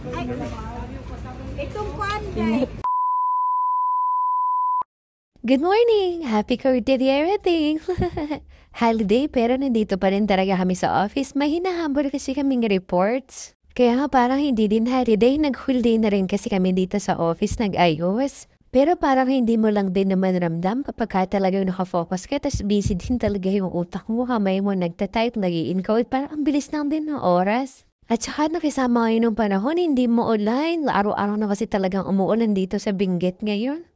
Ay, itong kwan guys. Good morning! Happy Cordillera Day! Holiday pero nandito pa rin talaga kami sa office. May hinahambol kasi kaming reports. Kaya nga parang hindi din holiday. Nag-holiday na rin kasi kami dito sa office nag-ayos. Pero parang hindi mo lang din naman ramdam kapag ka talagang nakafocus ka tas busy din talaga yung utak mo. Kamay mo nagtatype, nag-i-encode. Parang ang bilis lang din ng oras. At saka nakisama ngayon ng panahon, hindi mo online. Araw-araw na kasi talagang umuulan dito sa Benguet ngayon.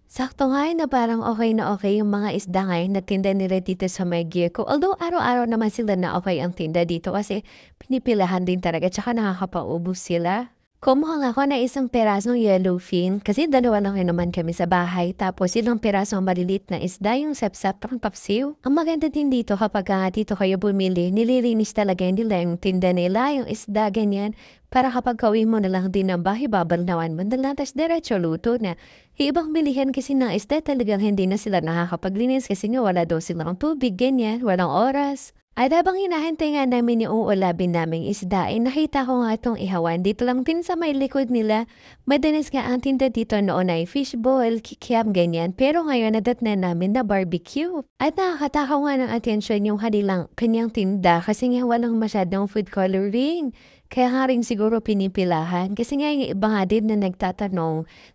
Sakto nga na parang okay na okay yung mga isda ngayon na tinda nila dito sa may Gieco. Although araw-araw naman sila na okay ang tinda dito kasi pinipilahan din talaga tsaka nakakapaubos sila. Kumuha nga ako na isang perasong yellowfin kasi dalawa lang naman kami sa bahay tapos ilang perasong malilit na isda yung sapsap ng papsiw. Ang maganda din dito kapag dito kayo bumili, nililinis talaga nila yung tinda nila, yung isda ganyan. Para kapag kauwi mo na lang din ng bahay, babalnawan mo na lang, tas diretso luto na. Ibang bilihan kasi ng isda talagang hindi na sila nakakapaglinis kasi nga wala daw silang tubig, ganyan, walang oras. At habang hinahintay nga namin yung uulabin naming isda, ay nakita ko nga itong ihawan. Dito lang din sa may likod nila, madalas nga ang tinda dito noon ay fishball, kikiam, ganyan. Pero ngayon nadat na namin na barbecue. At nakakatakaw nga ng atensyon yung kanyang tinda kasi nga walang masyadong food coloring. Kaya nga rin siguro pinipilahan. Kasi nga yung iba nga din na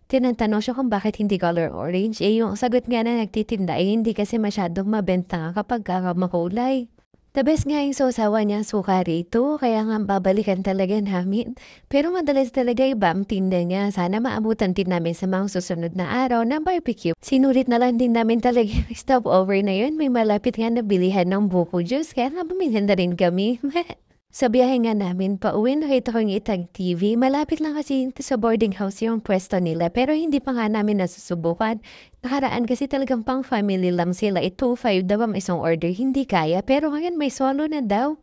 tinatanong siya kung bakit hindi color orange. Eh yung sagot nga na nagtitinda ay hindi kasi masyadong mabenta kapag makulay. The best nga yung sausawa niya suka rito, kaya nga babalikan talaga namin. Pero madalas talaga iba ang tinda niya. Sana maabutan din namin sa mga susunod na araw ng barbecue. Sinulit na lang din namin talaga yung stopover na yun. May malapit nga na bilihan ng buko juice, kaya nga bumili na rin kami. Sa biyahe nga namin, pauwi nakita ko yung Itag TV. Malapit lang kasi sa boarding house yung pwesto nila. Pero hindi pa nga namin nasusubukan. Nakaraan kasi talagang pang family lang sila. 2-5 daw ang isang order. Hindi kaya. Pero ngayon may solo na daw.